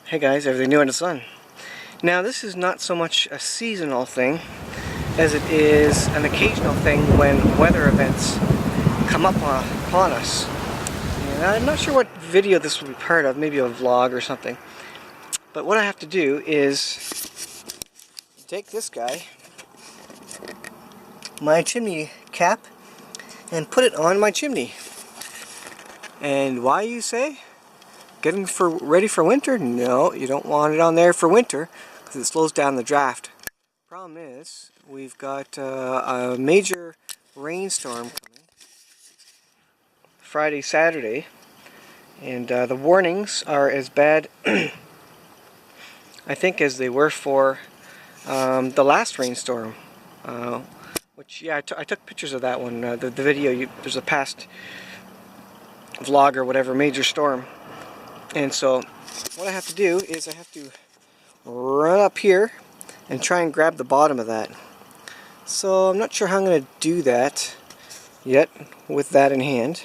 Hey guys, everything new in the sun. Now this is not so much a seasonal thing as it is an occasional thing when weather events come up upon us. And I'm not sure what video this will be part of, maybe a vlog or something. But what I have to do is take this guy, my chimney cap, and put it on my chimney. And why, you say? Getting ready for winter? No, you don't want it on there for winter because it slows down the draft. Problem is, we've got a major rainstorm coming Friday, Saturday, and the warnings are as bad, I think, as they were for the last rainstorm. Which, yeah, I took pictures of that one. The video, there's a past vlog or whatever, major storm. And so what I have to do is I have to run up here and try and grab the bottom of that. So I'm not sure how I'm going to do that yet with that in hand.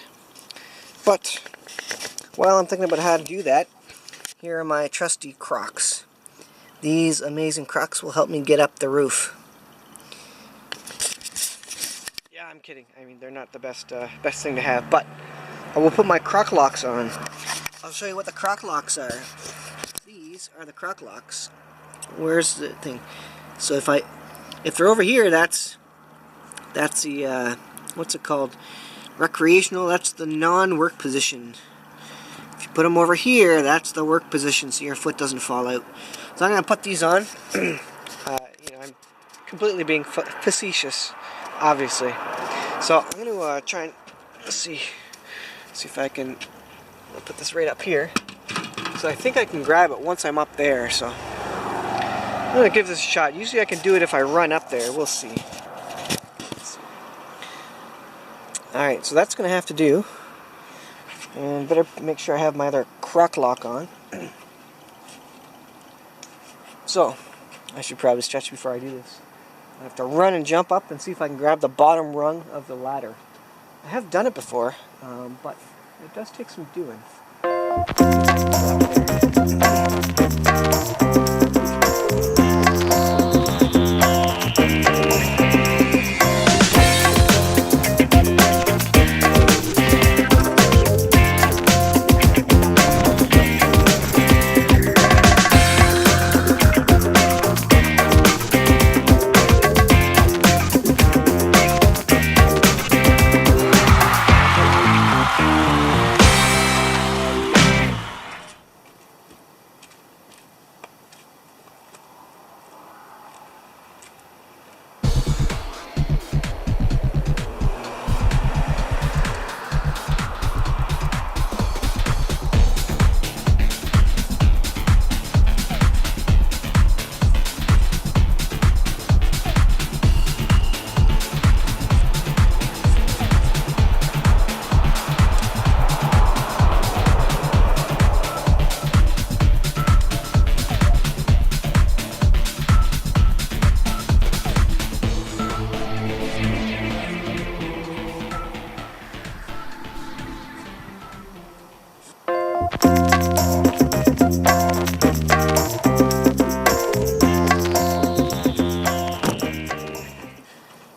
But while I'm thinking about how to do that, here are my trusty Crocs. These amazing Crocs will help me get up the roof. Yeah, I'm kidding. I mean, they're not the best thing to have, but I will put my Croc locks on. I'll show you what the Croc locks are. These are the Croc locks. Where's the thing? So if they're over here, that's the what's it called? Recreational. That's the non-work position. If you put them over here, that's the work position, so your foot doesn't fall out. So I'm gonna put these on. You know, I'm completely being facetious, obviously. So I'm gonna try and see if I can. I'll put this right up here. So I think I can grab it once I'm up there, so I'm going to give this a shot. Usually I can do it if I run up there. We'll see. Alright, so that's going to have to do. And better make sure I have my other Croc lock on. So, I should probably stretch before I do this. I have to run and jump up and see if I can grab the bottom rung of the ladder. I have done it before, but it does take some doing.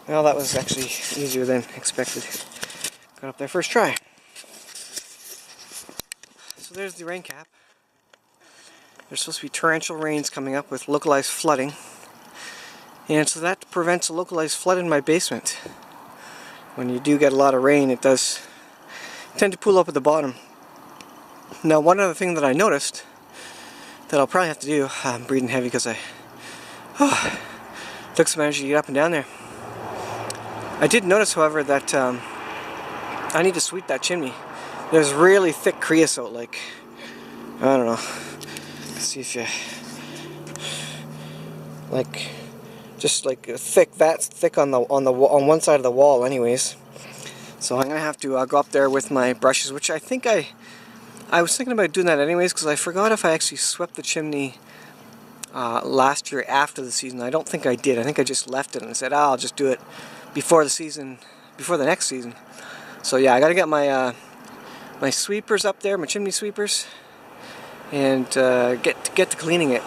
Well, that was actually easier than expected. Got up there first try. So there's the rain cap. There's supposed to be torrential rains coming up with localized flooding. And so that prevents a localized flood in my basement. When you do get a lot of rain, it does tend to pool up at the bottom. Now, one other thing that I noticed that I'll probably have to do, I'm breathing heavy because I took some energy to get up and down there. I did notice, however, that I need to sweep that chimney. There's really thick creosote, like, I don't know. Let's see if you, like, just like thick. That's thick on one side of the wall, anyways. So I'm gonna have to go up there with my brushes, which I think I was thinking about doing that anyways, because I forgot if I actually swept the chimney last year after the season. I don't think I did. I think I just left it and said, I'll just do it before the next season. So yeah, I gotta get my my sweepers up there, my chimney sweepers, and get to cleaning it.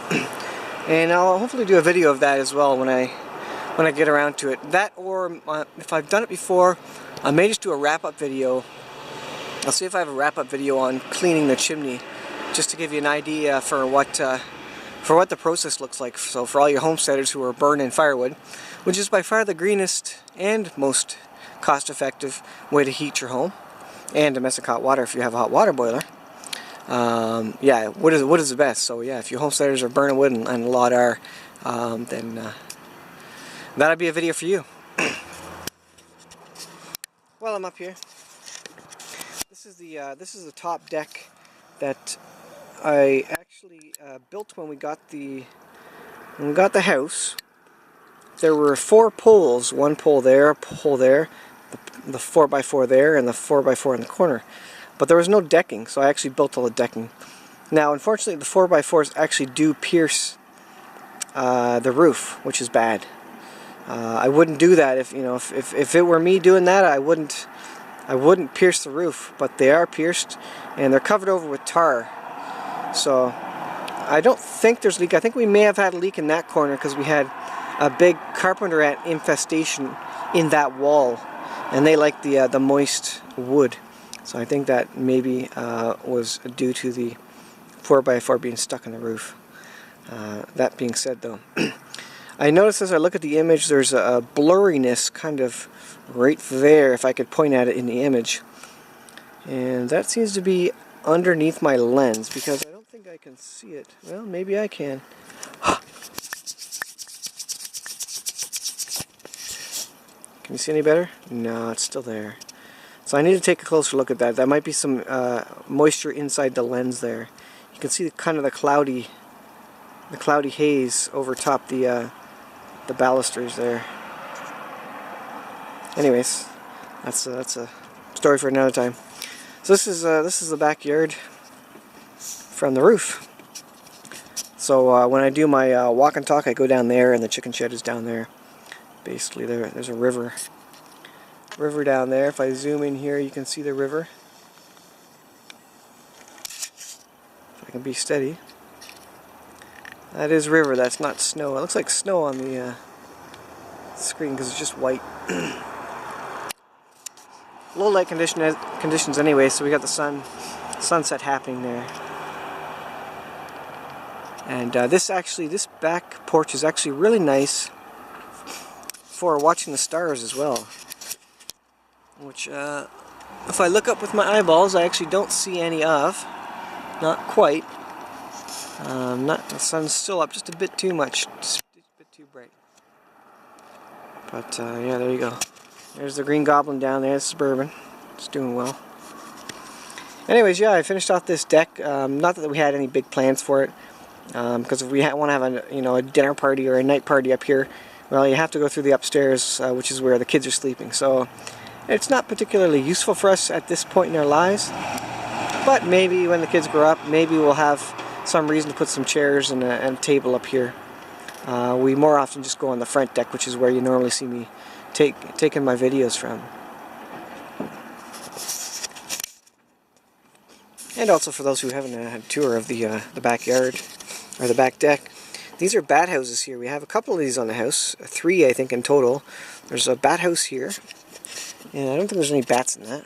And I'll hopefully do a video of that as well when I get around to it. That, or if I've done it before, I may just do a wrap-up video. I'll see if I have a wrap-up video on cleaning the chimney, just to give you an idea for what the process looks like. So for all your homesteaders who are burning firewood, which is by far the greenest and most cost-effective way to heat your home, and domestic hot water if you have a hot water boiler. Yeah, wood is the best. So yeah, if your homesteaders are burning wood, and a lot are, then that'll be a video for you. Well, I'm up here. This is the top deck that I actually built when we got the house. There were 4 poles, one pole there, a pole there, the 4x4 there, and the 4x4 in the corner. But there was no decking, so I actually built all the decking. Now, unfortunately, the 4x4s actually do pierce the roof, which is bad. I wouldn't do that if it were me doing that. I wouldn't pierce the roof, but they are pierced, and they're covered over with tar. So I don't think there's a leak. I think we may have had a leak in that corner because we had a big carpenter ant infestation in that wall, and they like the moist wood. So I think that maybe was due to the 4x4 being stuck in the roof. That being said, though, I noticed as I look at the image, there's a blurriness kind of right there, if I could point at it in the image. And that seems to be underneath my lens, because I don't think I can see it. Well, maybe I can. Can you see any better? No, it's still there. So I need to take a closer look at that. That might be some moisture inside the lens there. You can see the cloudy haze over top the balusters there. Anyways, that's a story for another time. So this is the backyard from the roof. So when I do my walk and talk, I go down there, and the chicken shed is down there. Basically, there's a river down there. If I zoom in here, you can see the river. If I can be steady. That is river, that's not snow. It looks like snow on the screen because it's just white. Low light conditions anyway, so we got the sunset happening there. And this back porch is actually really nice for watching the stars as well. Which, if I look up with my eyeballs, I actually don't see any of. Not quite. The sun's still up just a bit too much, just a bit too bright. But yeah, there you go. There's the green goblin down there. It's suburban. It's doing well. Anyways, yeah, I finished off this deck. Not that we had any big plans for it, because if we want to have a dinner party or a night party up here, well, you have to go through the upstairs, which is where the kids are sleeping. So it's not particularly useful for us at this point in our lives. But maybe when the kids grow up, maybe we'll have some reason to put some chairs and a table up here. We more often just go on the front deck, which is where you normally see me taking my videos from. And also for those who haven't had a tour of the backyard, or the back deck, these are bat houses here. We have a couple of these on the house, 3 I think in total. There's a bat house here, and I don't think there's any bats in that.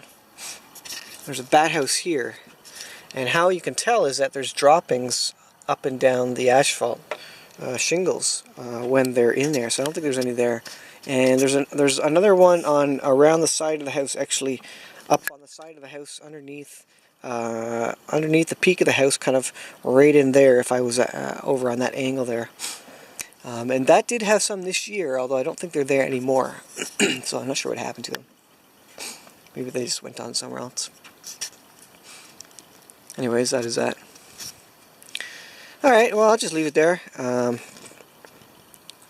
There's a bat house here, and how you can tell is that there's droppings up and down the asphalt shingles when they're in there. So I don't think there's any there. And there's another one around the side of the house, actually up on the side of the house underneath the peak of the house, kind of right in there. If I was over on that angle there, and that did have some this year, although I don't think they're there anymore. So I'm not sure what happened to them. Maybe they just went on somewhere else. Anyways, that is that. Alright, well, I'll just leave it there.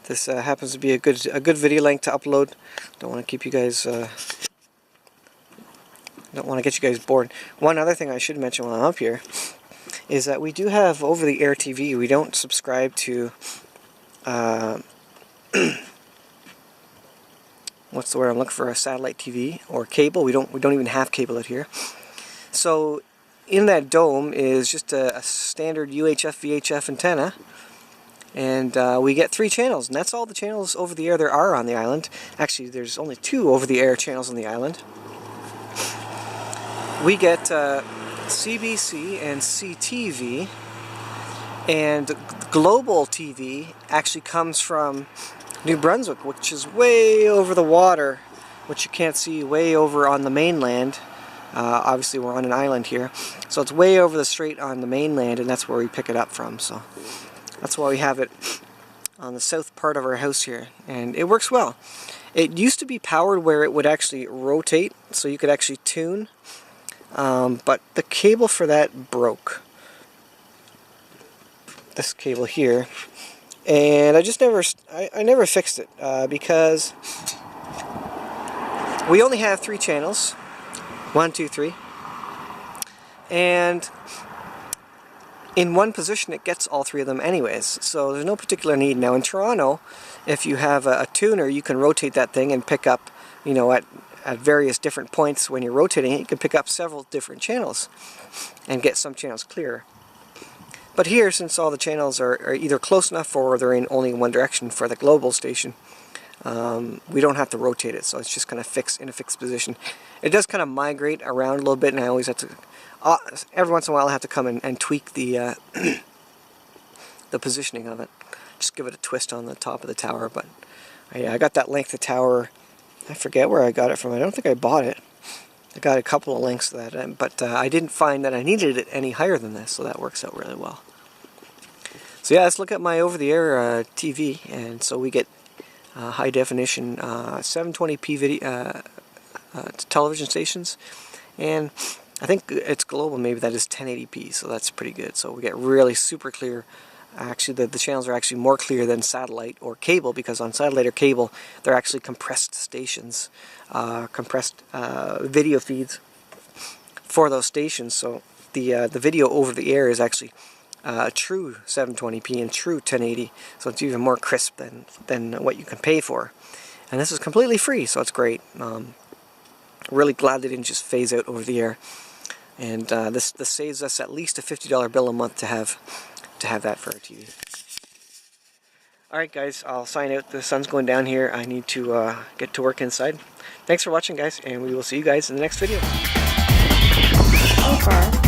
This happens to be a good video length to upload. Don't want to keep you guys don't want to get you guys bored. One other thing I should mention while I'm up here is that we do have over-the-air TV. We don't subscribe to what's the word I'm looking for? A satellite TV or cable. We don't even have cable out here. So in that dome is just a standard UHF VHF antenna, and we get 3 channels, and that's all the channels over the air there are on the island. Actually, there's only 2 over the air channels on the island. We get CBC and CTV, and global TV actually comes from New Brunswick, which is way over the water, which you can't see way over on the mainland. Obviously we're on an island here, so it's way over the strait on the mainland, and that's where we pick it up from. So that's why we have it on the south part of our house here, and it works well. It used to be powered where it would actually rotate, so you could actually tune, but the cable for that broke. This cable here, and I never fixed it because we only have 3 channels, 1, 2, 3, and in one position it gets all 3 of them anyways, so there's no particular need. Now in Toronto, if you have a tuner, you can rotate that thing and pick up, you know, at various different points when you're rotating it, you can pick up several different channels and get some channels clearer. But here, since all the channels are either close enough or they're in only one direction for the global station, we don't have to rotate it, so it's just kind of fixed in a fixed position. It does kind of migrate around a little bit, and I always have to, every once in a while I have to come and tweak the the positioning of it. Just give it a twist on the top of the tower. But I got that length of tower, I forget where I got it from. I don't think I bought it. I got a couple of lengths of that, but I didn't find that I needed it any higher than this, so that works out really well. So yeah, let's look at my over-the-air TV, and so we get high definition 720p video television stations, and I think it's global, maybe that is 1080p, so that's pretty good. So we get really super clear. Actually, the channels are actually more clear than satellite or cable, because on satellite or cable they're actually compressed stations, compressed video feeds for those stations. So the video over the air is actually true 720p and true 1080, so it's even more crisp than what you can pay for. And this is completely free, so it's great. Really glad they didn't just phase out over the air. And this saves us at least a $50 bill a month to have that for our TV. Alright guys, I'll sign out. The sun's going down here. I need to get to work inside. Thanks for watching guys, and we will see you guys in the next video. So far,